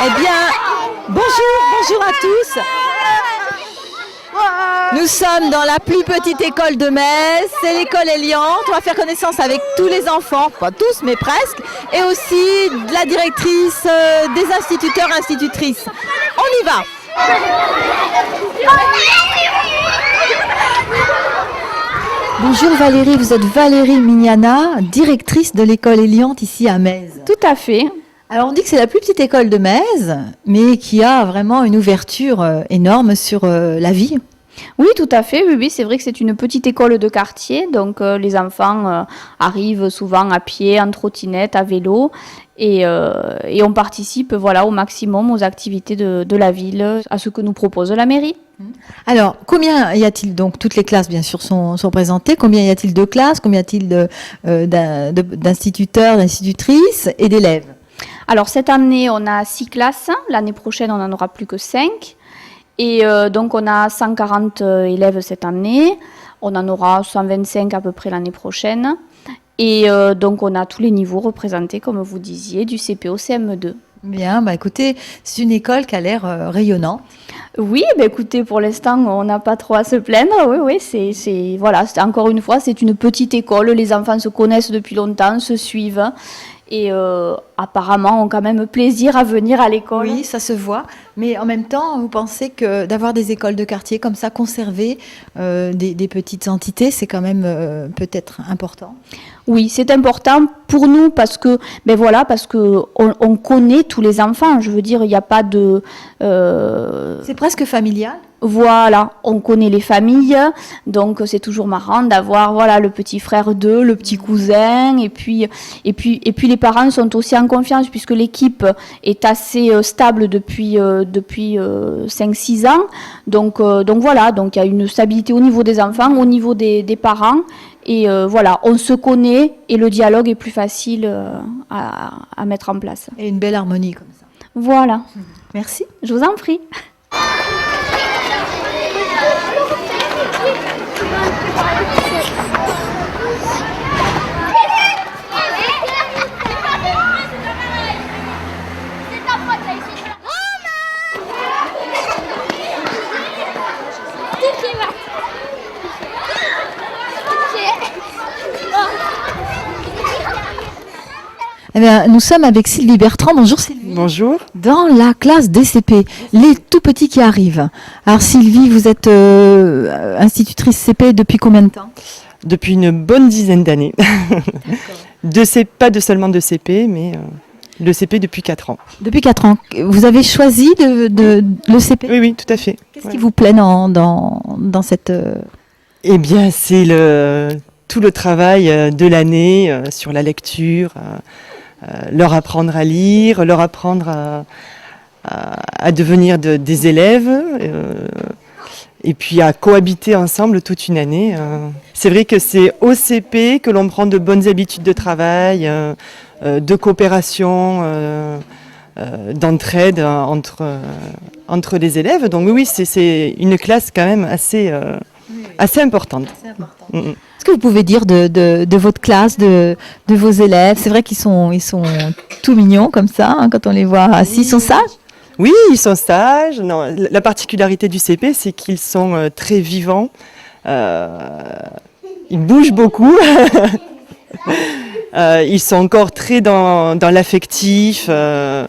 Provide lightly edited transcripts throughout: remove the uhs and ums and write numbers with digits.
Eh bien, bonjour à tous. Nous sommes dans la plus petite école de Metz, c'est l'école Eliante. On va faire connaissance avec tous les enfants, pas tous mais presque, et aussi de la directrice, des instituteurs, institutrices. On y va. Bonjour Valérie, vous êtes Valérie Mignana, directrice de l'école Eliante ici à Metz. Tout à fait. Alors on dit que c'est la plus petite école de Metz, mais qui a vraiment une ouverture énorme sur la vie. Oui, tout à fait. Oui, c'est vrai que c'est une petite école de quartier, donc les enfants arrivent souvent à pied, en trottinette, à vélo, et on participe au maximum aux activités de la ville, à ce que nous propose la mairie. Alors, combien y a-t-il donc, toutes les classes bien sûr sont présentées, combien y a-t-il de classes, combien y a-t-il d'instituteurs, d'institutrices et d'élèves? Alors cette année, on a 6 classes, l'année prochaine, on n'en aura plus que 5. Et donc, on a 140 élèves cette année. On en aura 125 à peu près l'année prochaine. Et donc, on a tous les niveaux représentés, comme vous disiez, du CP au CM2. Bien, écoutez, c'est une école qui a l'air rayonnante. Oui, écoutez, pour l'instant, on n'a pas trop à se plaindre. Oui, c'est encore une fois, c'est une petite école. Les enfants se connaissent depuis longtemps, se suivent. Et apparemment ont quand même plaisir à venir à l'école. Oui, ça se voit. Mais en même temps, vous pensez que d'avoir des écoles de quartier comme ça, conserver des petites entités, c'est quand même peut-être important? Oui, c'est important pour nous parce que, on connaît tous les enfants. Je veux dire, il n'y a pas de... C'est presque familial. Voilà, on connaît les familles, donc c'est toujours marrant d'avoir le petit frère d'eux, le petit cousin, et puis les parents sont aussi en confiance puisque l'équipe est assez stable depuis 5-6 ans, donc il y a une stabilité au niveau des enfants, au niveau des parents, et on se connaît et le dialogue est plus facile à mettre en place. Et une belle harmonie comme ça. Voilà. Merci. Je vous en prie. Eh bien, nous sommes avec Sylvie Bertrand. Bonjour Sylvie. Bonjour. Dans la classe DCP, les tout petits qui arrivent. Alors Sylvie, vous êtes institutrice CP depuis combien de temps? Depuis une bonne dizaine d'années. Pas seulement de CP, mais le CP depuis 4 ans. Depuis 4 ans. Vous avez choisi le CP? Oui, tout à fait. Qu'est-ce qui vous plaît dans cette... Eh bien, c'est tout le travail de l'année sur la lecture, leur apprendre à lire, leur apprendre à devenir des élèves, et puis à cohabiter ensemble toute une année. C'est vrai que c'est au CP que l'on prend de bonnes habitudes de travail, de coopération, d'entraide entre les élèves. Donc oui, c'est une classe quand même assez importante. Qu'est-ce que vous pouvez dire de votre classe, de vos élèves? C'est vrai qu'ils sont tout mignons comme ça, hein, quand on les voit assis. Ils sont sages? Oui, ils sont sages. Non, la particularité du CP, c'est qu'ils sont très vivants. Ils bougent beaucoup. Ils sont encore très dans l'affectif. La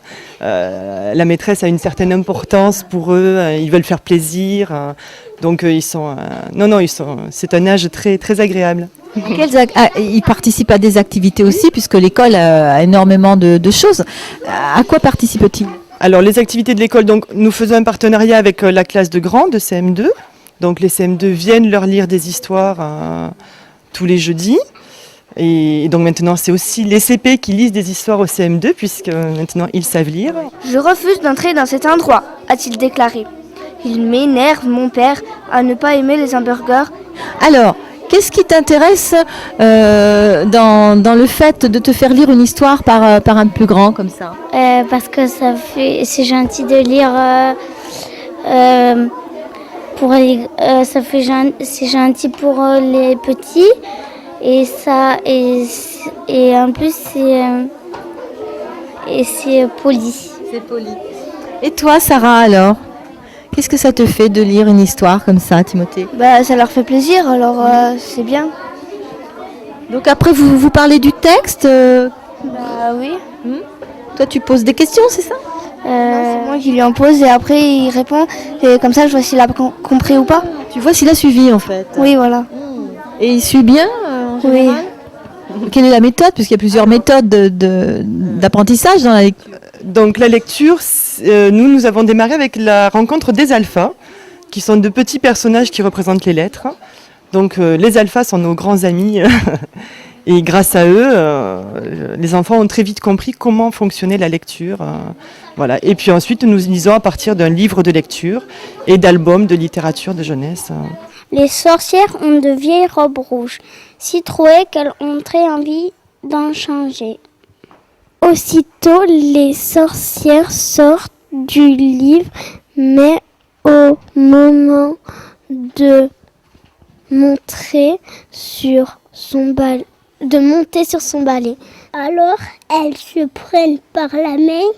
maîtresse a une certaine importance pour eux. Ils veulent faire plaisir. Donc c'est un âge très, très agréable. Ils participent à des activités aussi, puisque l'école a énormément de choses. À quoi participent-ils? Alors les activités de l'école, donc nous faisons un partenariat avec la classe de grands de CM2. Donc les CM2 viennent leur lire des histoires tous les jeudis. Et donc maintenant c'est aussi les CP qui lisent des histoires au CM2 puisque maintenant ils savent lire. Je refuse d'entrer dans cet endroit, a-t-il déclaré. Il m'énerve, mon père, à ne pas aimer les hamburgers. Alors, qu'est-ce qui t'intéresse dans le fait de te faire lire une histoire par un plus grand comme ça? Parce que c'est gentil de lire c'est gentil pour les petits et en plus c'est poli. C'est poli. Et toi, Sarah, alors? Qu'est-ce que ça te fait de lire une histoire comme ça, Timothée? Bah, ça leur fait plaisir, alors c'est bien. Donc après, vous parlez du texte. Bah oui. Toi, tu poses des questions, c'est ça? C'est moi qui lui en pose et après il répond. Et comme ça, je vois s'il a compris ou pas. Tu vois s'il a suivi, en fait. Oui, voilà. Et il suit bien, en général? Quelle est la méthode? Puisqu'il y a plusieurs méthodes d'apprentissage dans la lecture. Donc la lecture, nous avons démarré avec la rencontre des alphas, qui sont de petits personnages qui représentent les lettres. Donc les alphas sont nos grands amis et grâce à eux, les enfants ont très vite compris comment fonctionnait la lecture. Voilà. Et puis ensuite, nous lisons à partir d'un livre de lecture et d'albums de littérature de jeunesse. Les sorcières ont de vieilles robes rouges, si trouées qu'elles ont très envie d'en changer. Aussitôt, les sorcières sortent du livre, mais au moment de monter sur son balai, alors elles se prennent par la main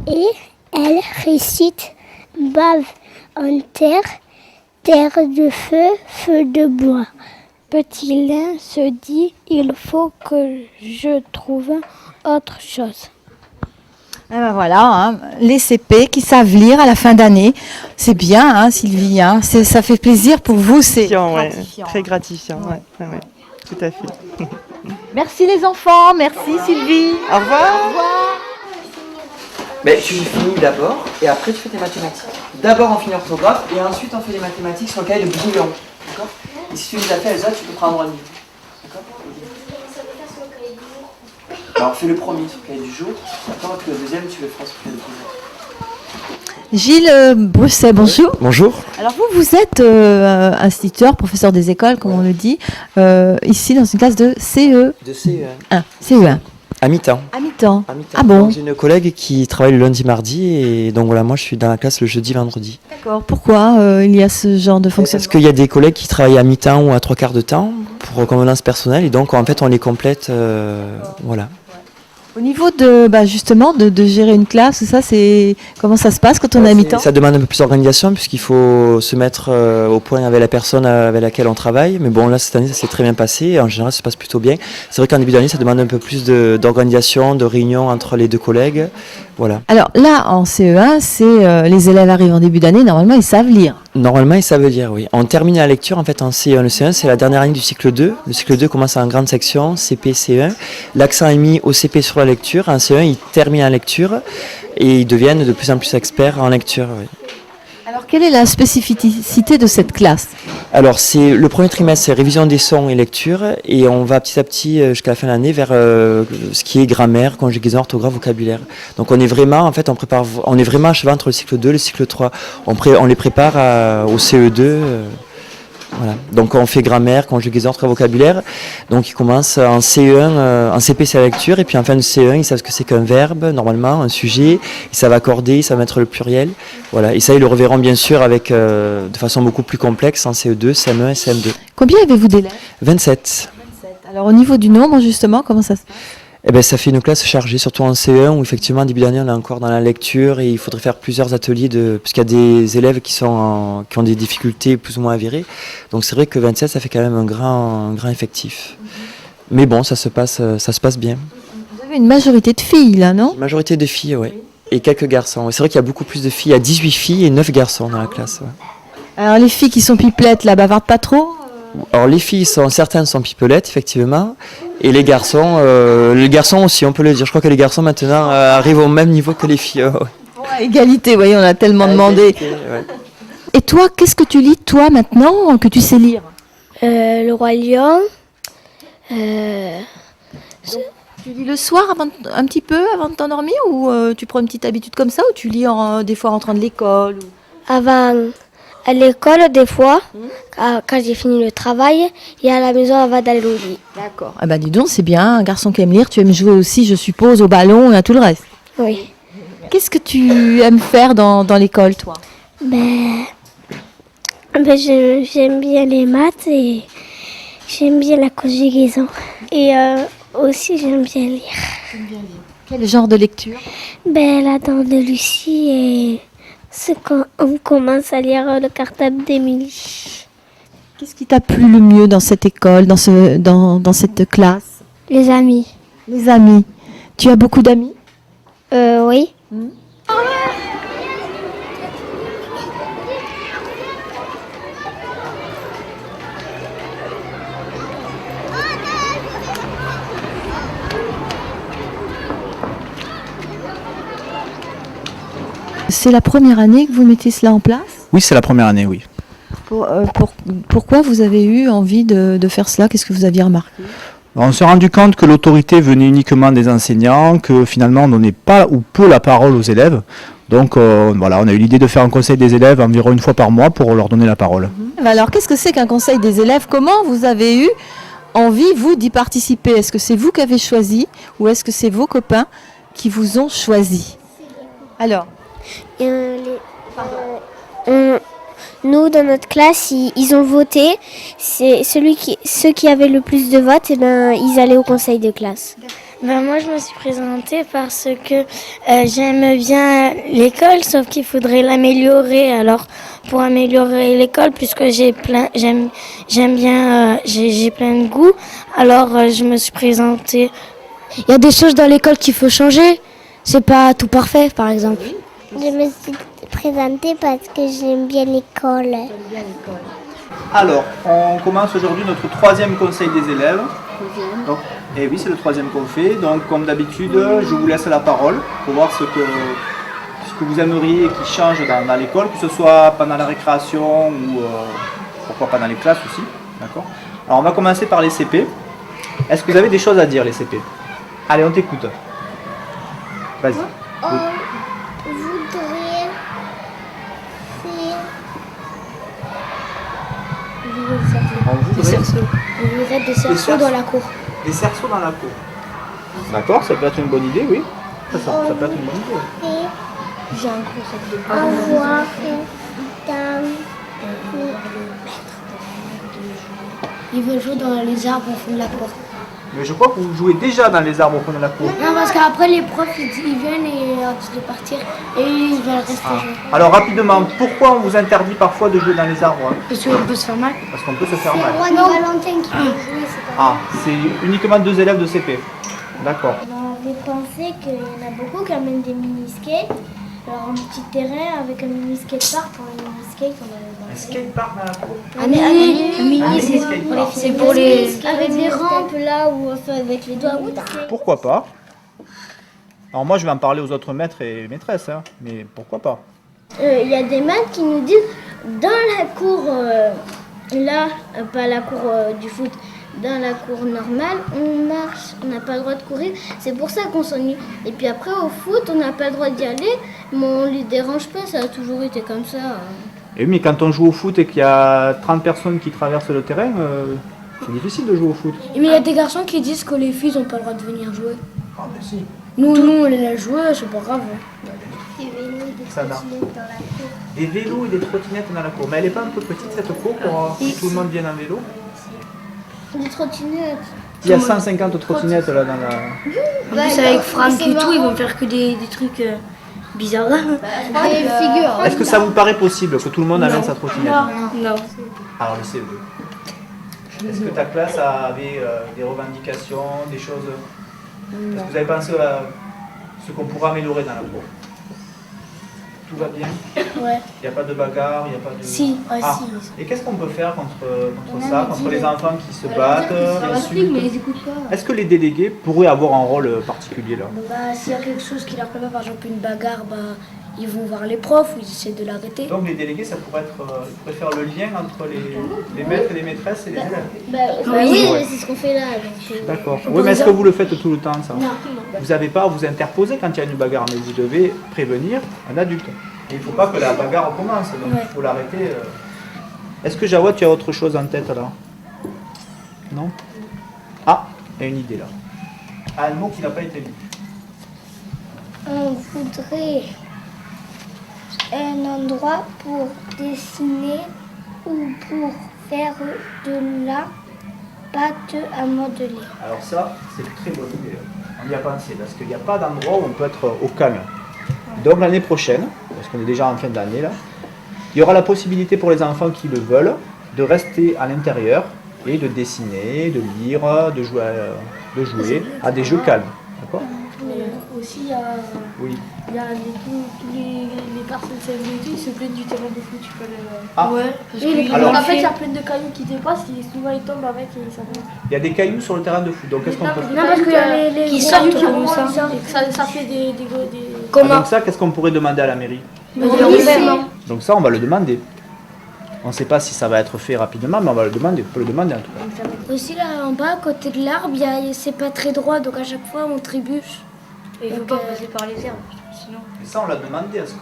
et elles récitent bave en terre, terre de feu, feu de bois. Petit lin se dit, il faut que je trouve autre chose. Ah ben voilà, hein, les CP qui savent lire à la fin d'année, c'est bien, hein, Sylvie, hein, ça fait plaisir pour vous, c'est Gratifiant. Très gratifiant, ouais, tout à fait. Merci les enfants, merci Sylvie. Au revoir. Mais tu finis d'abord et après tu fais tes mathématiques. D'abord on finit orthographe et ensuite on fait les mathématiques sur le cahier de brouillon. D'accord? Et si tu les as fait elles autres, tu peux prendre un livre. D'accord? Alors fais le premier sur le cahier du jour, d'accord? Et puis le deuxième tu le feras sur le cahier de brouillon. Gilles Brusset, bonjour. Bonjour. Alors vous êtes instituteur, professeur des écoles, comme on le dit, ici dans une classe de CE1. De CE1. CE1. À mi-temps. À mi-temps. À mi-temps. Ah bon? Donc, j'ai une collègue qui travaille le lundi, mardi et donc voilà, moi je suis dans la classe le jeudi, vendredi. D'accord. Pourquoi il y a ce genre de fonctionnement? Parce qu'il y a des collègues qui travaillent à mi-temps ou à 3/4 de temps pour convenance personnelle et donc en fait on les complète, voilà. Au niveau de justement de gérer une classe, ça c'est comment ça se passe quand on est à mi-temps? Ça demande un peu plus d'organisation puisqu'il faut se mettre au point avec la personne avec laquelle on travaille. Mais bon là cette année ça s'est très bien passé et en général ça se passe plutôt bien. C'est vrai qu'en début d'année ça demande un peu plus d'organisation, de réunion entre les deux collègues. Voilà. Alors là en CE1, c'est les élèves arrivent en début d'année, normalement ils savent lire. Normalement, ça veut dire, oui. On termine la lecture en fait en C1. Le C1, c'est la dernière année du cycle 2. Le cycle 2 commence en grande section, CP, C1. L'accent est mis au CP sur la lecture. En C1, ils terminent la lecture et ils deviennent de plus en plus experts en lecture. Oui. Alors quelle est la spécificité de cette classe? Alors, c'est le premier trimestre, c'est révision des sons et lecture. Et on va petit à petit, jusqu'à la fin de l'année, vers ce qui est grammaire, conjugaison, orthographe, vocabulaire. Donc, on est vraiment, en fait, on est vraiment à cheval entre le cycle 2 et le cycle 3. On les prépare au CE2. Voilà. Donc, on fait grammaire, conjugaison, orthographe, vocabulaire. Donc, ils commencent en C1, en CP, c'est la lecture. Et puis, en fin de C1, ils savent ce que c'est qu'un verbe, normalement, un sujet. Ils savent accorder, ils savent mettre le pluriel. Voilà. Et ça, ils le reverront bien sûr avec, de façon beaucoup plus complexe en CE2, CM1 et CM2. Combien avez-vous d'élèves? 27. Alors au niveau du nombre justement, comment ça se passe? Eh ben, ça fait une classe chargée, surtout en C1 où effectivement, en début d'année, on est encore dans la lecture et il faudrait faire plusieurs ateliers parce qu'il y a des élèves qui ont des difficultés plus ou moins avérées. Donc c'est vrai que 27, ça fait quand même un grand effectif. Mais bon, ça se passe bien. Vous avez une majorité de filles là, non? Majorité de filles, oui. Et quelques garçons. C'est vrai qu'il y a beaucoup plus de filles. Il y a 18 filles et 9 garçons dans la classe. Ouais. Alors les filles qui sont pipelettes, là, bavardent pas trop? Alors les filles, certaines sont pipelettes, effectivement. Et les garçons aussi, on peut le dire. Je crois que les garçons maintenant arrivent au même niveau que les filles. Ouais. Ouais, égalité, voyez, on a tellement demandé. Égalité, ouais. Et toi, qu'est-ce que tu lis, toi, maintenant, que tu sais lire? Le Roi Lion. Tu lis le soir un petit peu avant de t'endormir ou tu prends une petite habitude comme ça ou tu lis des fois en rentrant de l'école Avant, à l'école, des fois, quand j'ai fini le travail, et à la maison avant d'aller au lit. D'accord. Ah ben dis donc, c'est bien, un garçon qui aime lire, tu aimes jouer aussi, je suppose, au ballon et à tout le reste. Oui. Qu'est-ce que tu aimes faire dans l'école, toi? J'aime bien les maths et j'aime bien la conjugaison. Et aussi, j'aime bien lire. Quel genre de lecture? La dent de Lucie et c'est quand on commence à lire le cartable d'Émilie. Qu'est-ce qui t'a plu le mieux dans cette école, dans cette classe? Les amis. Les amis. Tu as beaucoup d'amis? Oui. C'est la première année que vous mettez cela en place? Oui, c'est la première année, oui. Pourquoi vous avez eu envie de faire cela? Qu'est-ce que vous aviez remarqué? On s'est rendu compte que l'autorité venait uniquement des enseignants, que finalement on ne donnait pas ou peu la parole aux élèves. Donc voilà, on a eu l'idée de faire un conseil des élèves environ une fois par mois pour leur donner la parole. Alors, qu'est-ce que c'est qu'un conseil des élèves? Comment vous avez eu envie, vous, d'y participer? Est-ce que c'est vous qui avez choisi ou est-ce que c'est vos copains qui vous ont choisi? Alors, Nous, dans notre classe, ils ont voté. C'est ceux qui avaient le plus de votes, ils allaient au conseil de classe. Moi, je me suis présentée parce que j'aime bien l'école, sauf qu'il faudrait l'améliorer. Alors, pour améliorer l'école, puisque j'ai plein de goût, alors je me suis présentée. Il y a des choses dans l'école qu'il faut changer. C'est pas tout parfait, par exemple. Je me suis présentée parce que j'aime bien l'école. Alors, on commence aujourd'hui notre 3e conseil des élèves. Donc, et oui, c'est le 3e qu'on fait. Donc, comme d'habitude, je vous laisse la parole pour voir ce que vous aimeriez qui change dans l'école, que ce soit pendant la récréation ou pourquoi pas dans les classes aussi. D'accord. Alors, on va commencer par les CP. Est-ce que vous avez des choses à dire, les CP? Allez, on t'écoute. Vas-y. Oui. On voudrait des cerceaux dans la cour. Des cerceaux dans la cour. D'accord, ça peut être une bonne idée, oui. Ça peut être une bonne idée. J'ai un gros sac de Avoir Ils veulent jouer dans les arbres au fond de la cour. Mais je crois que vous jouez déjà dans les arbres au fond de la cour. Non, parce qu'après les profs ils viennent et disent de partir et ils veulent rester jouer. Alors rapidement, pourquoi on vous interdit parfois de jouer dans les arbres? Parce qu'on peut se faire mal. Parce qu'on peut se faire mal. C'est Valentin qui veut jouer, c'est pas C'est uniquement 2 élèves de CP. D'accord. On avait pensé qu'il y en a beaucoup qui amènent des mini-skates. Alors un petit terrain avec un mini-skatepark pour un mini-skate, on avait Un pensé. skatepark dans la cour. Un mini, c'est pour les... Avec des rampes là où on fait avec les doigts. Pourquoi pas? Alors moi je vais en parler aux autres maîtres et maîtresses, hein, mais pourquoi pas? Il y a des maîtres qui nous disent dans la cour, pas la cour du foot, dans la cour normale, on marche, on n'a pas le droit de courir, c'est pour ça qu'on s'ennuie. Et puis après au foot, on n'a pas le droit d'y aller, mais on les dérange pas, ça a toujours été comme ça. Et oui, mais quand on joue au foot et qu'il y a 30 personnes qui traversent le terrain, c'est difficile de jouer au foot. Mais il y a des garçons qui disent que les filles n'ont pas le droit de venir jouer. Ah ben si. Nous on les laisse jouer, c'est pas grave. Des vélos, des Ça va. trottinettes dans la cour. Des vélos et des trottinettes dans la cour. Mais elle n'est pas un peu petite cette cour pour que tout le monde vienne en vélo? Des trottinettes. Il y a 150 trottinettes là dans la... En plus avec Franck et tout, ils vont faire que des trucs bizarres. Des figures. Est-ce que ça vous paraît possible que tout le monde amène sa trottinette? Non. Alors le CE2. Est-ce que ta classe avait des revendications, des choses? Est-ce que vous avez pensé à ce qu'on pourrait améliorer dans la cour? Tout va bien? Ouais. Il n'y a pas de bagarre, il n'y a pas de... Si, Ah. si. Et qu'est-ce qu'on peut faire contre ça, contre les enfants qui se battent, insultent? Mais ils écoutent pas. Est-ce que les délégués pourraient avoir un rôle particulier là? S'il y a quelque chose qui leur plaît pas, par exemple une bagarre, ils vont voir les profs, ils essaient de l'arrêter. Donc les délégués, ça pourrait être, ils pourraient faire le lien entre les maîtres et les maîtresses et les élèves. Oui, Ouais. c'est ce qu'on fait là. D'accord. Oui, mais est-ce que vous le faites tout le temps ça? Vous n'avez pas à vous interposer quand il y a une bagarre, mais vous devez prévenir un adulte. Et il ne faut pas que la bagarre commence, donc il faut l'arrêter. Est-ce que Jawad, tu as autre chose en tête là? Non? Ah, il y a une idée là. Ah, un mot qui n'a pas été lu. On voudrait un endroit pour dessiner ou pour faire de la pâte à modeler. Alors ça, c'est une très bonne idée. On y a pensé, parce qu'il n'y a pas d'endroit où on peut être au calme. Donc l'année prochaine, parce qu'on est déjà en fin d'année là, il y aura la possibilité pour les enfants qui le veulent de rester à l'intérieur et de dessiner, de lire, de jouer à des jeux calmes. D'accord ? Mais aussi, il y a, Oui. il y a tous les personnes CFDT, ils se plaignent du terrain de foot. Tu peux le... Ah. Ouais, parce Oui, que alors- en fait, il y a plein de cailloux qui dépassent et souvent ils tombent avec et ça va. Il y a des cailloux sur le terrain de foot, donc qu'est-ce qu'on peut faire? Non, parce qu'il y a les Qui gros sortent cailloux comme qui ça. remontent, et que ça fait des... Ah, donc ça, qu'est-ce qu'on pourrait demander à la mairie? Donc ça, on va le demander. On ne sait pas si ça va être fait rapidement, mais on va le demander. On peut le demander en tout cas. Aussi là en bas, à côté de l'arbre, c'est pas très droit, donc à chaque fois on trébuche. Et il faut pas passer par les herbes, sinon... Et ça, on l'a demandé à ce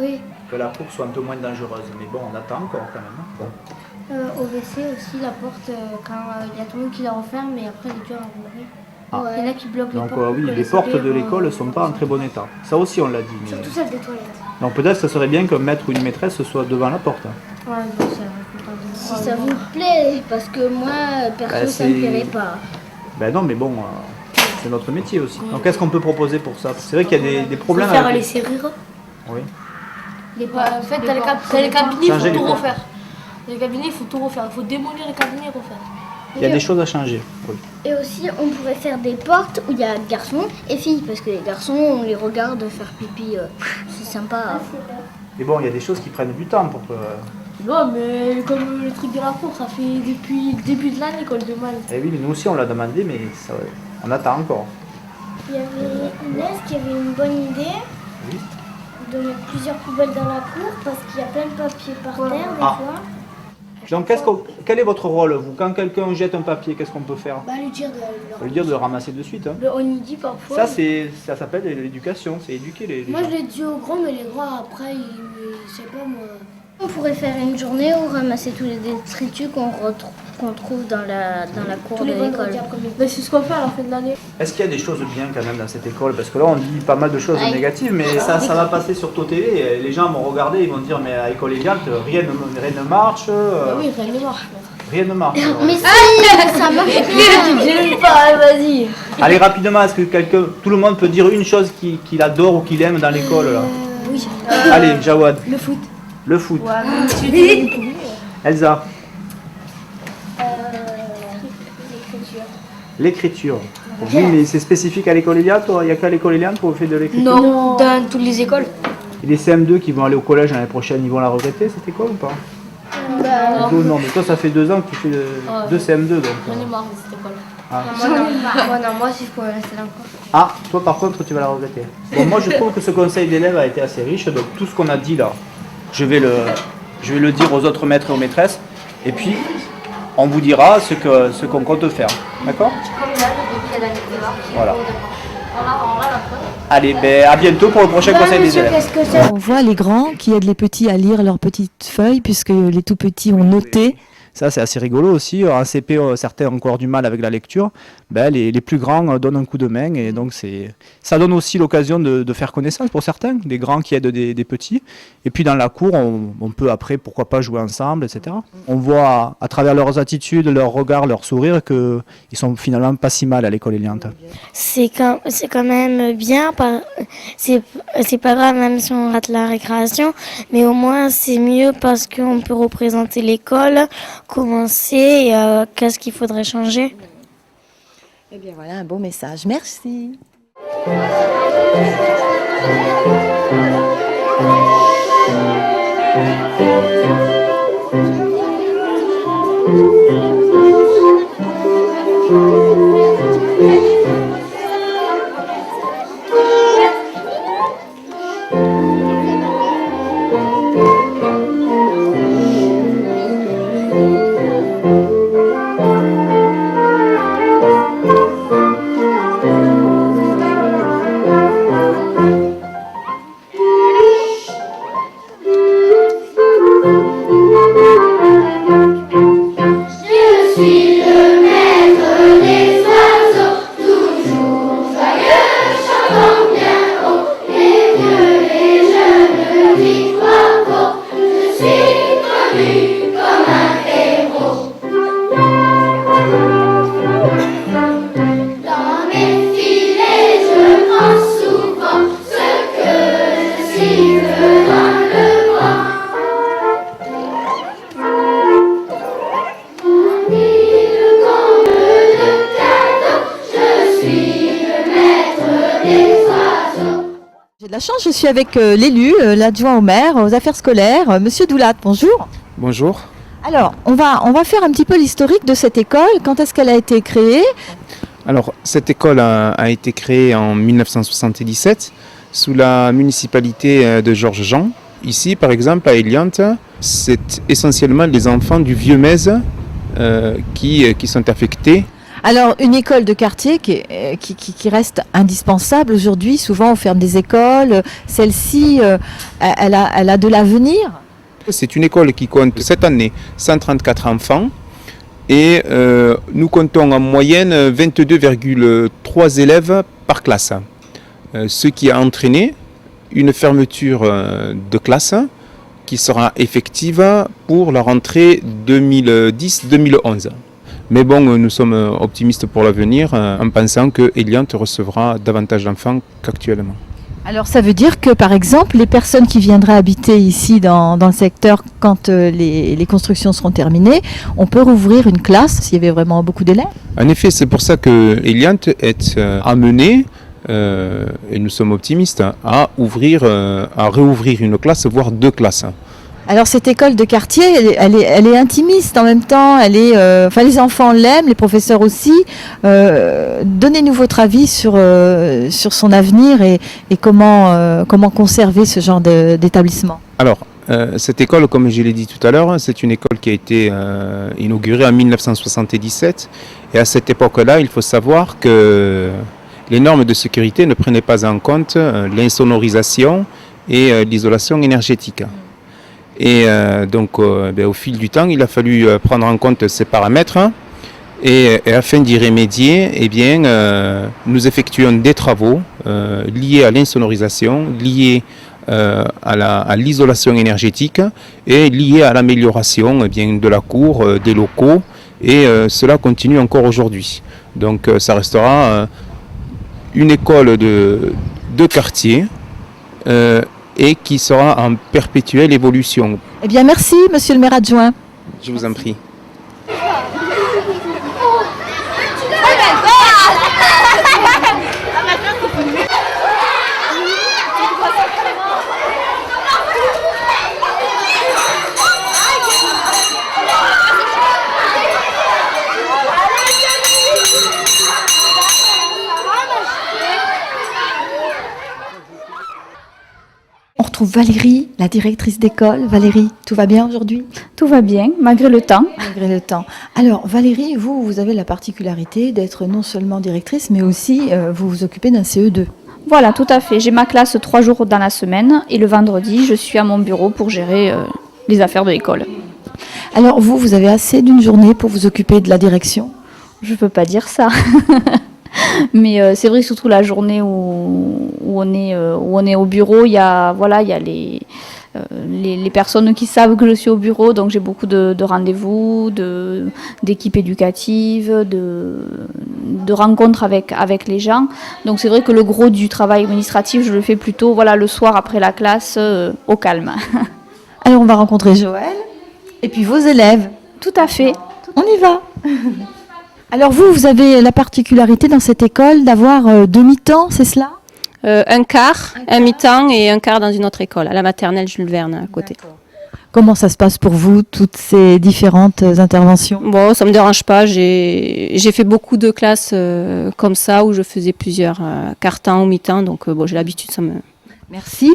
Oui. que la course soit un peu moins dangereuse. Mais bon, on attend encore quand même. Bon. Au WC aussi, la porte, quand il y a tout le monde qui la referme, mais après elle est dure à rouvrir. Ah. Il y en a qui bloquent Donc les portes. oui, pour les que portes élèves, de l'école ne sont pas en très bon état. Ça aussi, on l'a dit. Mais... Surtout celle des toilettes. Donc peut-être que ce serait bien qu'un maître ou une maîtresse soit devant la porte. Ouais, bon, ça va. Si ça vous plaît, parce que moi, perso, ça me plairait pas. Ben non, mais bon, c'est notre métier aussi. Donc qu'est-ce qu'on peut proposer pour ça? C'est vrai qu'il y a des problèmes Faire avec les serrures. Oui. En fait, t'as les cabinets, il Changer faut les tout portes. refaire. Les cabinets, il faut tout refaire. Il faut démolir les cabinets et refaire. Il y a des choses à changer. Oui. Et aussi, on pourrait faire des portes où il y a garçons et filles, parce que les garçons, on les regarde faire pipi, c'est sympa. Mais bon, il y a des choses qui prennent du temps pour que... Non, mais comme le truc de la course, ça fait depuis le début de l'année qu'on le demande. Eh oui, mais nous aussi on l'a demandé, mais ça, on attend encore. Il y avait Inès qui avait une bonne idée Oui. de mettre plusieurs poubelles dans la cour, parce qu'il y a plein de papier par terre, des Ah. fois. Donc quel est votre rôle, vous? Quand quelqu'un jette un papier, qu'est-ce qu'on peut faire? Bah, lui dire de On peut lui dire de le ramasser de suite. Hein. on y dit parfois. Ça s'appelle l'éducation, c'est éduquer les Moi, gens. je l'ai dit aux grands, mais les grands, après, je sais pas moi. On pourrait faire une journée où ramasser tous les détritus qu'on trouve dans la cour Tous de les l'école. vendredis après-midi. Mais c'est ce qu'on fait à la fin de l'année. Est-ce qu'il y a des choses bien quand même dans cette école? Parce que là on dit pas mal de choses négatives, mais ça va passer sur TV. Et les gens vont regarder, ils vont dire mais à l'école Eliant, rien ne marche. Oui, rien ne marche. Rien ne marche. Mais si, ça marche bien. J'aime pas, vas-y. Allez rapidement, est-ce que tout le monde peut dire une chose qu'il adore ou qu'il aime dans l'école là? Oui. Allez, Jawad. Le foot. Le foot. Ouais, Elsa. L'écriture. L'écriture. Oui, mais c'est spécifique à l'école Eliant, il n'y a qu'à l'école Eliant pour faire de l'écriture? Non, dans toutes les écoles. Et les CM2 qui vont aller au collège l'année prochaine, ils vont la regretter cette école ou pas? Non, mais toi ça fait 2 ans que tu fais 2 CM2 donc. J'en ai marre de cette école. Ah. moi, si je pouvais rester là encore. Ah, toi par contre tu vas la regretter. Bon, moi je trouve que ce conseil d'élèves a été assez riche, donc tout ce qu'on a dit là, je vais le dire aux autres maîtres et aux maîtresses, et puis on vous dira ce qu'on compte faire. D'accord? Voilà. Allez, ben, à bientôt pour le prochain conseil des élèves. On voit les grands qui aident les petits à lire leurs petites feuilles, puisque les tout petits ont noté. Ça, c'est assez rigolo aussi. En CP, certains ont encore du mal avec la lecture. Ben, les plus grands donnent un coup de main. Et donc, ça donne aussi l'occasion de faire connaissance pour certains, des grands qui aident des petits. Et puis, dans la cour, on peut après, pourquoi pas, jouer ensemble, etc. On voit à travers leurs attitudes, leurs regards, leurs sourires, qu'ils sont finalement pas si mal à l'école Eliant. C'est quand même bien. C'est pas grave même si on rate la récréation, mais au moins c'est mieux parce qu'on peut représenter l'école, commencer et qu'est-ce qu'il faudrait changer. Eh bien voilà un beau message. Merci. J'ai de la chance, je suis avec l'élu, l'adjoint au maire, aux affaires scolaires, Monsieur Doulat. Bonjour. Bonjour. Alors, on va faire un petit peu l'historique de cette école. Quand est-ce qu'elle a été créée? Alors, cette école a été créée en 1977 sous la municipalité de Georges Jean. Ici, par exemple, à Eliante, c'est essentiellement les enfants du Vieux-Metz qui sont affectés. Alors, une école de quartier qui reste indispensable aujourd'hui. Souvent, on ferme des écoles. Celle-ci, elle a de l'avenir. C'est une école qui compte cette année 134 enfants et nous comptons en moyenne 22,3 élèves par classe. Ce qui a entraîné une fermeture de classe qui sera effective pour la rentrée 2010-2011. Mais bon, nous sommes optimistes pour l'avenir en pensant que Eliante recevra davantage d'enfants qu'actuellement. Alors ça veut dire que par exemple les personnes qui viendraient habiter ici dans le secteur quand les constructions seront terminées, on peut rouvrir une classe s'il y avait vraiment beaucoup d'élèves? En effet, c'est pour ça que Eliante est amené, et nous sommes optimistes, à réouvrir une classe, voire 2 classes. Alors cette école de quartier, elle est intimiste en même temps, les enfants l'aiment, les professeurs aussi. Donnez-nous votre avis sur son avenir et comment conserver ce genre d'établissement. Alors, cette école, comme je l'ai dit tout à l'heure, c'est une école qui a été inaugurée en 1977. Et à cette époque-là, il faut savoir que les normes de sécurité ne prenaient pas en compte l'insonorisation et l'isolation énergétique. Et donc, au fil du temps, il a fallu prendre en compte ces paramètres et afin d'y remédier, nous effectuons des travaux liés à l'insonorisation, liés à l'isolation énergétique et liés à l'amélioration de la cour, des locaux, et cela continue encore aujourd'hui. Donc, ça restera une école de quartier. Et qui sera en perpétuelle évolution. Eh bien, merci, monsieur le maire adjoint. Je vous en prie. On retrouve Valérie, la directrice d'école. Valérie, tout va bien aujourd'hui? Tout va bien, malgré le temps. Malgré le temps. Alors Valérie, vous avez la particularité d'être non seulement directrice, mais aussi vous vous occupez d'un CE2. Voilà, tout à fait. J'ai ma classe 3 jours dans la semaine et le vendredi, je suis à mon bureau pour gérer les affaires de l'école. Alors vous avez assez d'une journée pour vous occuper de la direction? Je ne peux pas dire ça. Mais c'est vrai que surtout la journée où on est au bureau, il y a les personnes qui savent que je suis au bureau, donc j'ai beaucoup de rendez-vous, d'équipes éducatives, de rencontres avec les gens. Donc c'est vrai que le gros du travail administratif, je le fais plutôt le soir après la classe, au calme. Alors on va rencontrer Joël et puis vos élèves. Tout à fait. On y va. Alors vous avez la particularité dans cette école d'avoir demi-temps, c'est cela? Un quart, un mi-temps et un quart dans une autre école, à la maternelle Jules Verne à côté. D'accord. Comment ça se passe pour vous, toutes ces différentes interventions? Bon, ça ne me dérange pas. J'ai fait beaucoup de classes comme ça où je faisais plusieurs quart-temps ou mi-temps, donc j'ai l'habitude, ça me... Merci.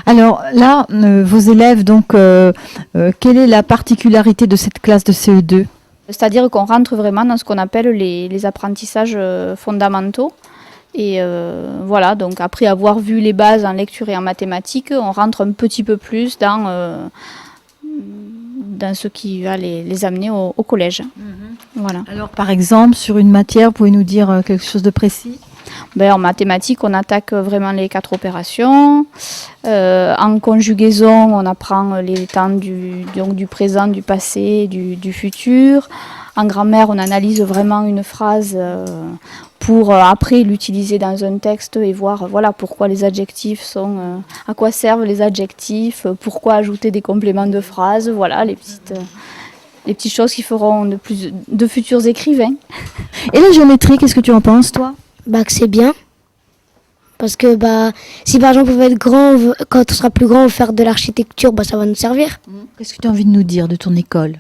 Alors là, vos élèves, donc, quelle est la particularité de cette classe de CE2? C'est-à-dire qu'on rentre vraiment dans ce qu'on appelle les apprentissages fondamentaux. Et donc après avoir vu les bases en lecture et en mathématiques, on rentre un petit peu plus dans ce qui va les amener au collège. Voilà. Alors par exemple, sur une matière, vous pouvez nous dire quelque chose de précis? En mathématiques, on attaque vraiment les 4 opérations. En conjugaison, on apprend les temps du présent, du passé, du futur. En grammaire, on analyse vraiment une phrase pour après l'utiliser dans un texte et voir pourquoi les adjectifs sont, à quoi servent les adjectifs, pourquoi ajouter des compléments de phrases, les petites choses qui feront de futurs écrivains. Et la géométrie, qu'est-ce que tu en penses, toi? Que c'est bien, Parce que si par exemple on veut être grand, quand on sera plus grand, on veut faire de l'architecture, ça va nous servir. Qu'est-ce que tu as envie de nous dire de ton école?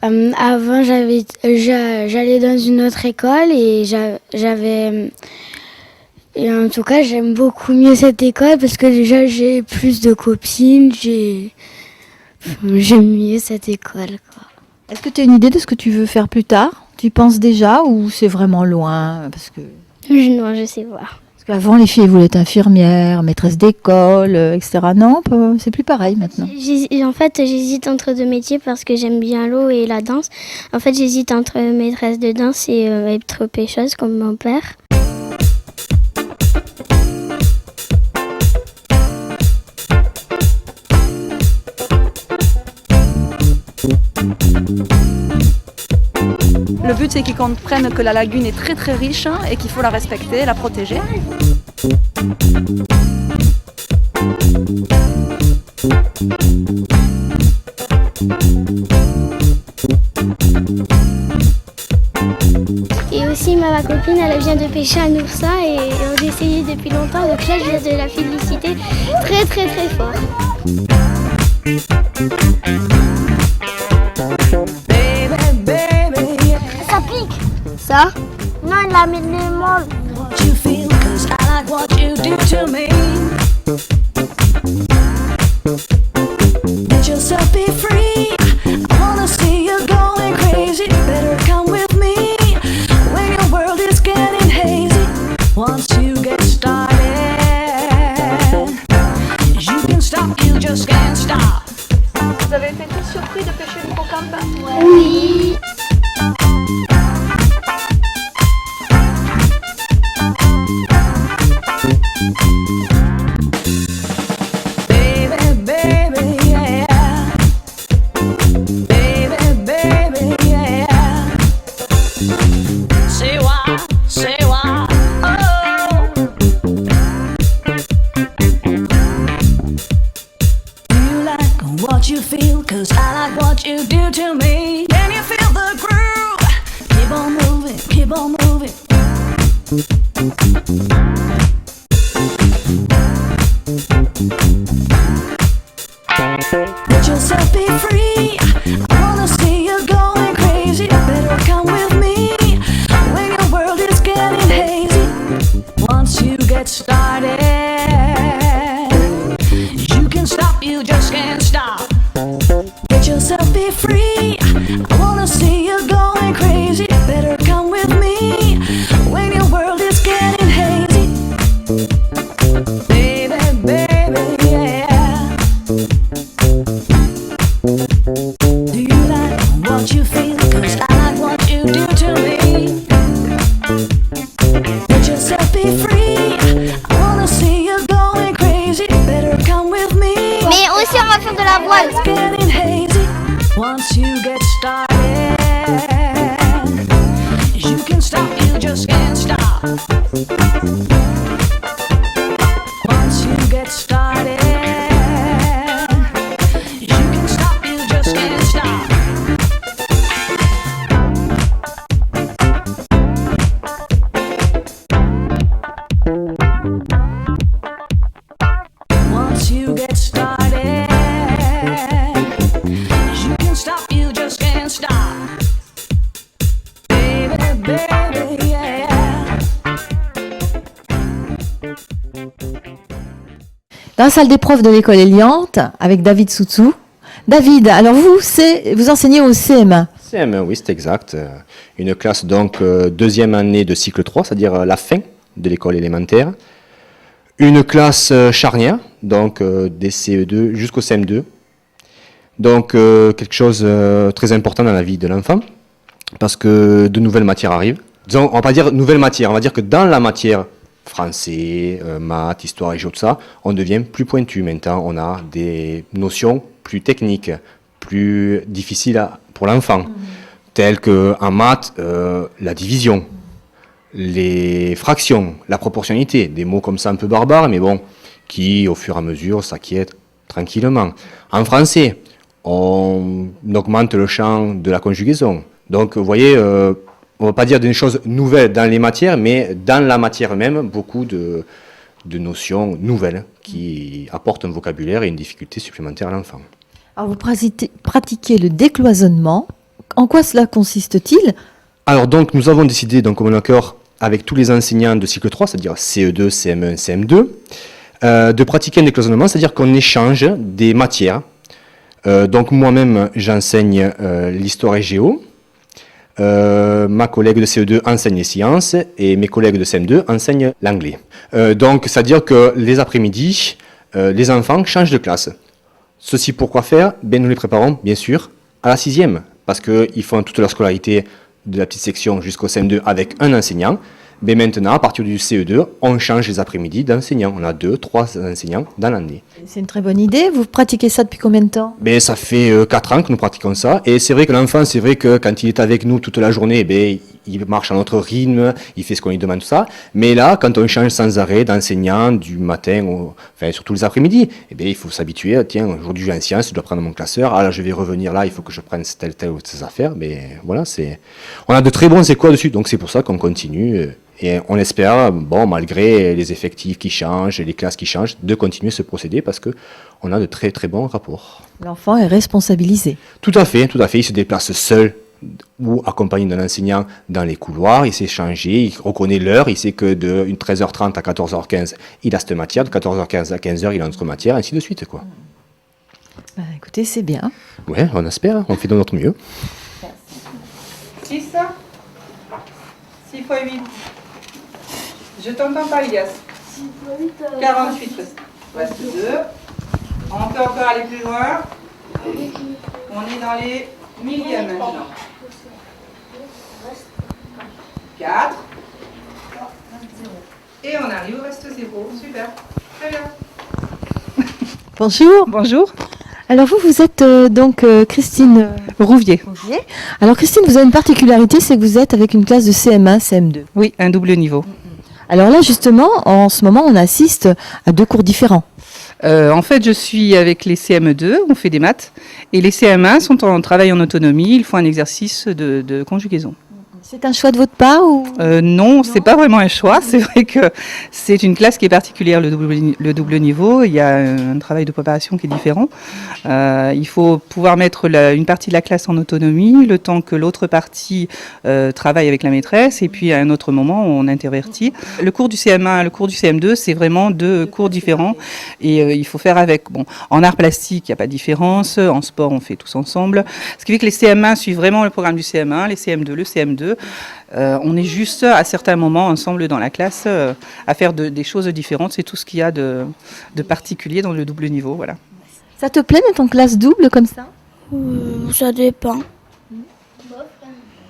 Avant j'allais dans une autre école et et en tout cas j'aime beaucoup mieux cette école parce que déjà j'ai plus de copines, j'aime mieux cette école, quoi. Est-ce que tu as une idée de ce que tu veux faire plus tard? Tu y penses déjà ou c'est vraiment loin? Non, je sais pas. Parce qu'avant, les filles voulaient être infirmières, maîtresse d'école, etc. Non, c'est plus pareil maintenant. En fait, j'hésite entre deux métiers parce que j'aime bien l'eau et la danse. En fait, j'hésite entre maîtresse de danse et être pêcheuse comme mon père. Le but, c'est qu'ils comprennent que la lagune est très très riche et qu'il faut la respecter, la protéger. Et aussi, ma copine, elle vient de pêcher à Noursa et on a essayé depuis longtemps. Donc là, je viens de la féliciter très très très fort. Ça pique. Ça? Non, il a mis le molle. Let yourself be free. I wanna see you going crazy. Better come with me when your world is getting hazy. Once you get started, you can stop, you just can't stop. Vous avez été tous surpris de pêcher l'hippocampe? Oui. What you feel, 'cause I like what you do to me. Can you feel the groove? Keep on moving, keep on moving. Let yourself be free. I wanna see you going crazy. Better come with me when your world is getting hazy. Once you get started, you can stop, you just can't stop. Let yourself be free. I wanna see you going crazy. Better come with me when your world is getting hazy. Baby, baby, yeah. Do you like what you feel? 'Cause I like what you do to me. Let yourself be free. I wanna see you going crazy. Better come with me. Mais aussi, on va faire de la voile. Getting hazy. Once you get started, you can stop, you just can't stop. Once you get started, you can stop, you just can't stop. Once you get started, you can stop, you just can't stop. Baby, baby, yeah. Dans la salle d'épreuve de l'école Eliante, avec David Soutsou. David, alors vous enseignez au CM1. CM1, oui, c'est exact. Une classe donc deuxième année de cycle 3, c'est-à-dire la fin de l'école élémentaire. Une classe charnière, donc des CE2 jusqu'au CM2. Donc quelque chose de très important dans la vie de l'enfant, parce que de nouvelles matières arrivent. Disons, on va pas dire nouvelles matières, on va dire que dans la matière français, maths, histoire et géo, tout ça, on devient plus pointu. Maintenant, on a des notions plus techniques, plus difficiles pour l'enfant, telles qu'en maths, la division, les fractions, la proportionnalité, des mots comme ça un peu barbares, mais bon, qui au fur et à mesure s'acquièrent tranquillement. En français, on augmente le champ de la conjugaison. Donc, vous voyez, on ne va pas dire des choses nouvelles dans les matières, mais dans la matière même, beaucoup de notions nouvelles qui apportent un vocabulaire et une difficulté supplémentaire à l'enfant. Alors vous pratiquez le décloisonnement. En quoi cela consiste-t-il? Alors donc nous avons décidé, donc commun accord avec tous les enseignants de cycle 3, c'est-à-dire CE2, CM1, CM2, de pratiquer un décloisonnement, c'est-à-dire qu'on échange des matières. Donc moi-même j'enseigne l'histoire et géo, ma collègue de CE2 enseigne les sciences et mes collègues de CM2 enseignent l'anglais. Donc c'est-à-dire que les après-midi, les enfants changent de classe. Ceci pourquoi faire? Nous les préparons bien sûr à la 6e, parce qu'ils font toute leur scolarité de la petite section jusqu'au CM2 avec un enseignant. Mais maintenant, à partir du CE2, on change les après-midi d'enseignants. On a 2, 3 enseignants dans l'année. C'est une très bonne idée. Vous pratiquez ça depuis combien de temps? Ça fait 4 ans que nous pratiquons ça. Et c'est vrai que l'enfant, c'est vrai que quand il est avec nous toute la journée, il marche à notre rythme, il fait ce qu'on lui demande, tout ça. Mais là, quand on change sans arrêt d'enseignant du matin, surtout les après-midi, il faut s'habituer. Tiens, aujourd'hui j'ai un science, je dois prendre mon classeur. Ah là, je vais revenir là, il faut que je prenne telle ou telle affaire. Mais voilà, on a de très bons échos dessus. Donc c'est pour ça qu'on continue. Et on espère, malgré les effectifs qui changent et les classes qui changent, de continuer ce procédé parce qu'on a de très très bons rapports. L'enfant est responsabilisé. Tout à fait. Il se déplace seul ou accompagné d'un enseignant dans les couloirs, il sait changer, il reconnaît l'heure, il sait que de 13h30 à 14h15, il a cette matière, de 14h15 à 15h, il a une autre matière, ainsi de suite, quoi. Écoutez, c'est bien. Ouais, on espère, on fait de notre mieux. 6 6 x 8. Je t'entends pas, Elias. 48 reste 2. On peut encore aller plus loin. On est dans les millièmes maintenant. 4. Et on arrive au reste 0. Super. Très bien. Bonjour. Bonjour. Alors vous êtes donc Christine Rouvier. Alors Christine, vous avez une particularité, c'est que vous êtes avec une classe de CM1, CM2. Oui, un double niveau. Alors là, justement, en ce moment, on assiste à 2 cours différents. En fait, je suis avec les CM2, on fait des maths, et les CM1 sont en travail en autonomie, ils font un exercice de conjugaison. C'est un choix de votre part ou Non, c'est pas vraiment un choix. C'est vrai que c'est une classe qui est particulière, le double niveau. Il y a un travail de préparation qui est différent. Il faut pouvoir mettre une partie de la classe en autonomie, le temps que l'autre partie travaille avec la maîtresse, et puis à un autre moment, on intervertit. Le cours du CM1 et le cours du CM2, c'est vraiment 2 cours différents, et il faut faire avec. Bon, en art plastique, il n'y a pas de différence. En sport, on fait tous ensemble. Ce qui fait que les CM1 suivent vraiment le programme du CM1, les CM2, le CM2. On est juste à certains moments ensemble dans la classe à faire des choses différentes. C'est tout ce qu'il y a de particulier dans le double niveau. Voilà. Ça te plaît d'être en classe double comme ça? Ça dépend.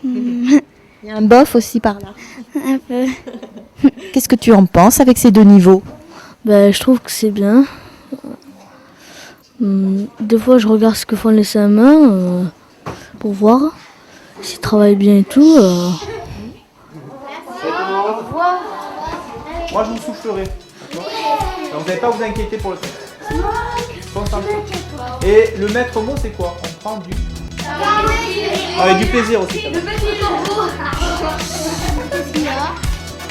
Il y a un bof aussi par là. Un peu. Qu'est-ce que tu en penses avec ces 2 niveaux? Je trouve que c'est bien. Des fois, je regarde ce que font les CM1 pour voir s'ils travaillent bien et tout. Moi, je vous soufflerai. Donc, vous n'avez pas à vous inquiéter pour le texte. Et le maître mot, c'est quoi? On prend du... Avec du plaisir aussi. Le petit corbeau.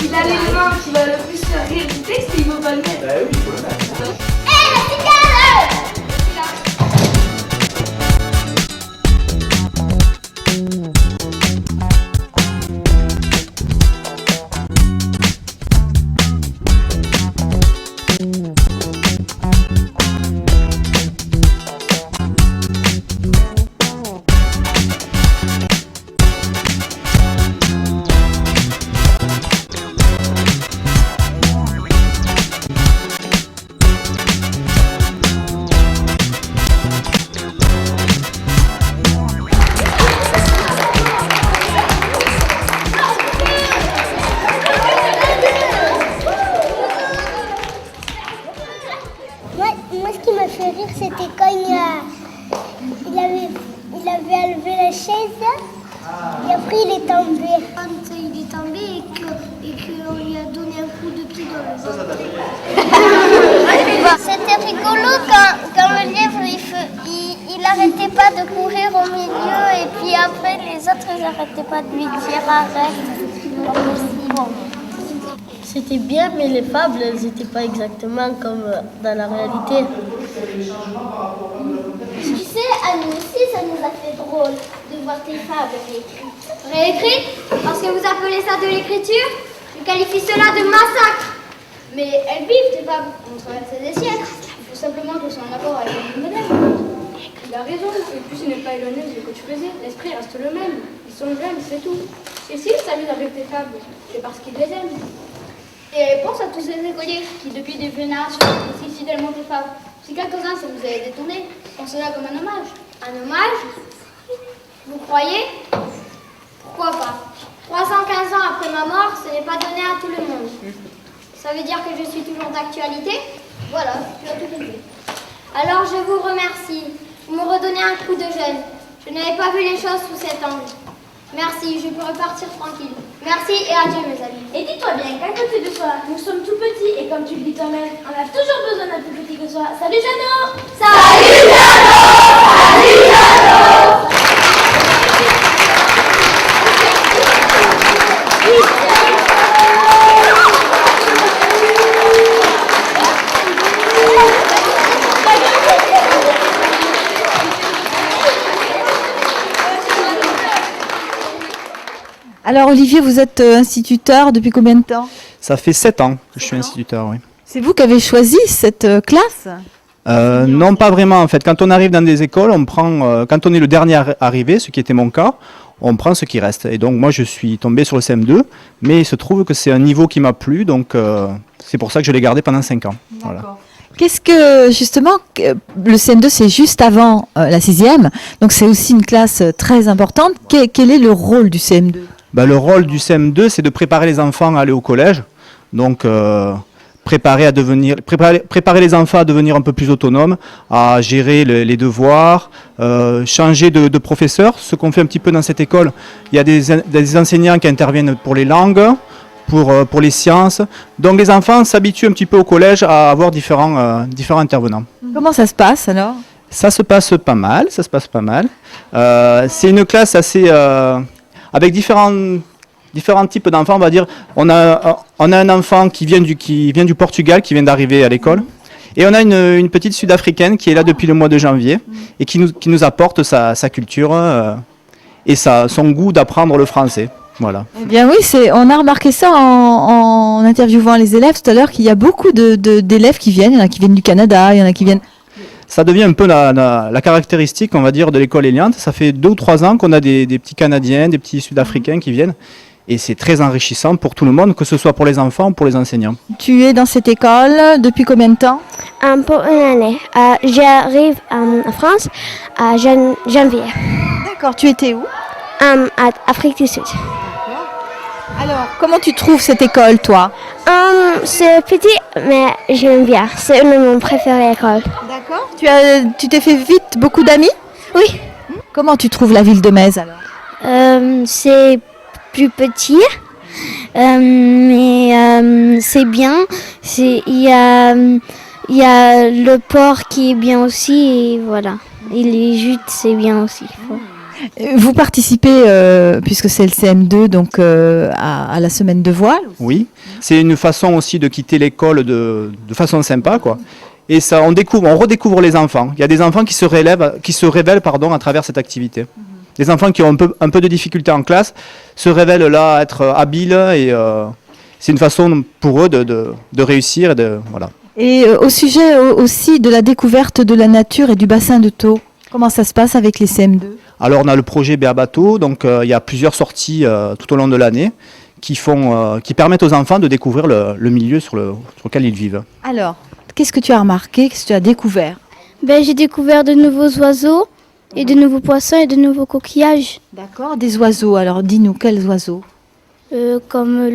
Il a les mains qui va le plus faire rire du texte et il veut pas le mettre. Oui, il faut le mettre. Moi, ce qui m'a fait rire, c'était quand il avait enlevé la chaise et après il est tombé. Quand il est tombé et qu'on lui a donné un coup de pied dans le ventre. C'était rigolo quand le lièvre il arrêtait pas de courir au milieu et puis après les autres ils arrêtaient pas de lui dire arrête. C'était bien, mais les fables, elles n'étaient pas exactement comme dans la réalité. Tu sais, à nous aussi, ça nous a fait drôle de voir tes fables réécrites. Réécrites? Parce que vous appelez ça de l'écriture? Je qualifie cela de massacre. Mais elles vivent, tes fables. On traverse des siècles. Il faut simplement qu'elles soient en accord avec le monde moderne. Il a raison, et puis ce n'est pas éloigné de ce que tu faisais. L'esprit reste le même. Ils sont jeunes, c'est tout. Et s'ils s'amusent avec tes fables, c'est parce qu'ils les aiment. Et pense à tous ces écoliers qui, depuis des générations, apprécient fidèlement tes fables. Si quelques-uns ça vous avait détourné, pensez-la comme un hommage. Un hommage? Vous croyez? Pourquoi pas? 315 ans après ma mort, ce n'est pas donné à tout le monde. Ça veut dire que je suis toujours d'actualité? Voilà, tu as tout compris. Alors je vous remercie. Vous me redonnez un coup de jeune. Je n'avais pas vu les choses sous cet angle. Merci, je peux repartir tranquille. Merci et adieu mes amis. Et dis-toi bien qu'à côté de soi, nous sommes tout petits et comme tu le dis toi-même, on a toujours besoin d'un plus petit que soi. Salut Jeannot! Salut Jeannot! Salut Jeannot! Alors Olivier, vous êtes instituteur depuis combien de temps? Ça fait 7 ans que je suis instituteur, oui. C'est vous qui avez choisi cette classe? Non, pas vraiment en fait. Quand on arrive dans des écoles, on prend, quand on est le dernier arrivé, ce qui était mon cas, on prend ce qui reste. Et donc moi je suis tombé sur le CM2, mais il se trouve que c'est un niveau qui m'a plu, donc c'est pour ça que je l'ai gardé pendant 5 ans. Voilà. Qu'est-ce que, justement, le CM2 c'est juste avant la 6e, donc c'est aussi une classe très importante. Quel est le rôle du CM2? Le rôle du CM2, c'est de préparer les enfants à aller au collège, donc préparer les enfants à devenir un peu plus autonomes, à gérer les devoirs, changer de professeur, ce qu'on fait un petit peu dans cette école. Il y a des enseignants qui interviennent pour les langues, pour les sciences. Donc les enfants s'habituent un petit peu au collège à avoir différents intervenants. Comment ça se passe alors? Ça se passe pas mal, c'est une classe assez... avec différents types d'enfants, on va dire. On a un enfant qui vient du Portugal, qui vient d'arriver à l'école. Et on a une petite sud-africaine qui est là depuis le mois de janvier et qui nous apporte sa culture et son goût d'apprendre le français. Voilà. Eh bien oui, on a remarqué ça en interviewant les élèves tout à l'heure, qu'il y a beaucoup d'élèves qui viennent. Il y en a qui viennent du Canada, il y en a qui viennent... Ça devient un peu la caractéristique, on va dire, de l'école Eliante. Ça fait 2 ou 3 ans qu'on a des petits Canadiens, des petits Sud-Africains qui viennent. Et c'est très enrichissant pour tout le monde, que ce soit pour les enfants ou pour les enseignants. Tu es dans cette école depuis combien de temps? Pour une année. J'arrive en France à janvier. D'accord, tu étais où? À Afrique du Sud. Alors, comment tu trouves cette école, toi? C'est petit, mais j'aime bien. C'est une de mes préférées écoles. D'accord. Tu t'es fait vite beaucoup d'amis? Oui. Comment tu trouves la ville de Metz alors? C'est plus petit, mais c'est bien. Il y a le port qui est bien aussi, et voilà. Et les jutes, c'est bien aussi. Vous participez, puisque c'est le CM2, donc à la semaine de voile? Oui, c'est une façon aussi de quitter l'école de façon sympa, quoi. Et ça, on redécouvre les enfants. Il y a des enfants qui se révèlent à travers cette activité. Les enfants qui ont un peu de difficulté en classe se révèlent là être habiles et c'est une façon pour eux de réussir. Voilà. Et au sujet aussi de la découverte de la nature et du bassin de Thau, comment ça se passe avec les CM2? Alors on a le projet Béabato, donc il y a plusieurs sorties tout au long de l'année qui permettent aux enfants de découvrir le milieu sur lequel ils vivent. Alors, qu'est-ce que tu as remarqué, qu'est-ce que tu as découvert? J'ai découvert de nouveaux oiseaux et de nouveaux poissons et de nouveaux coquillages. D'accord, des oiseaux. Alors dis-nous, quels oiseaux? Comme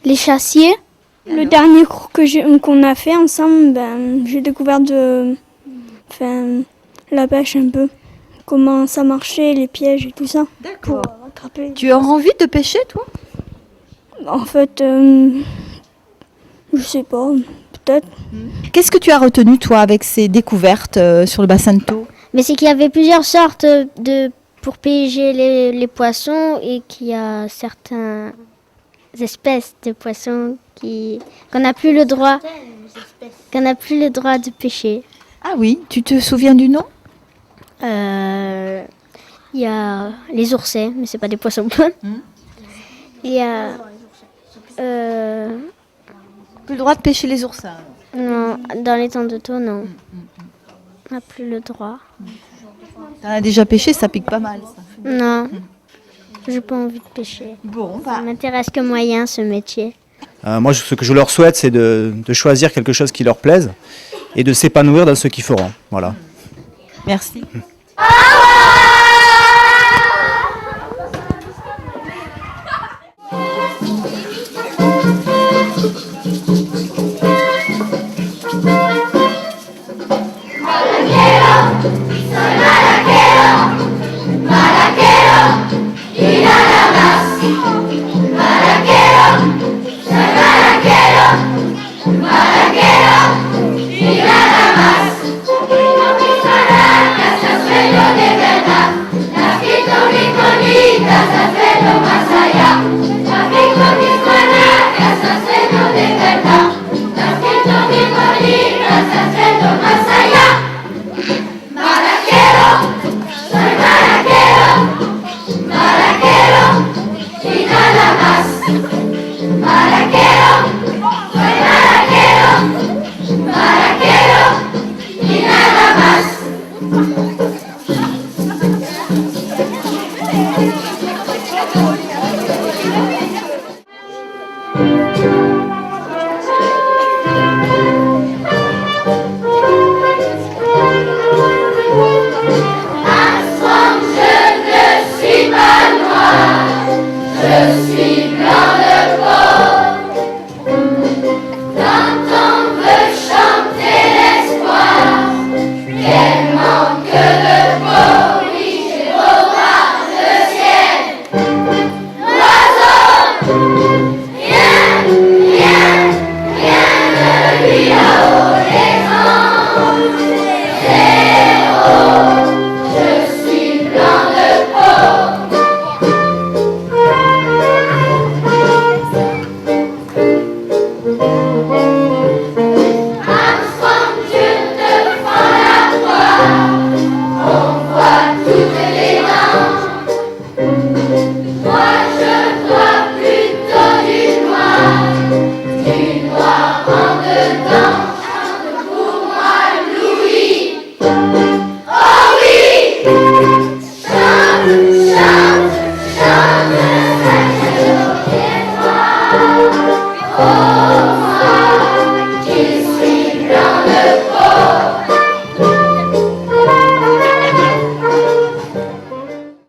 les chassiers. Le dernier cours qu'on a fait ensemble, j'ai découvert la pêche un peu. Comment ça marchait, les pièges et tout ça. D'accord. Tu as envie de pêcher, toi? En fait, je sais pas. peut-être. Qu'est-ce que tu as retenu, toi, avec ces découvertes sur le bassin de Thau? Mais c'est qu'il y avait plusieurs sortes pour piéger les poissons et qu'il y a certaines espèces de poissons qu'on n'a plus le droit de pêcher. Ah oui, tu te souviens du nom? Il y a les oursets, mais c'est pas des poissons bonnes. Il y a Plus le droit de pêcher les oursins? Non, dans les temps de Thau, non. On n'a plus le droit. T'en as déjà pêché, ça pique pas mal. Ça. Non, j'ai pas envie de pêcher. Bon, ça m'intéresse que moyen ce métier. Moi, ce que je leur souhaite, c'est de choisir quelque chose qui leur plaise et de s'épanouir dans ce qu'ils feront. Voilà. Merci. Ah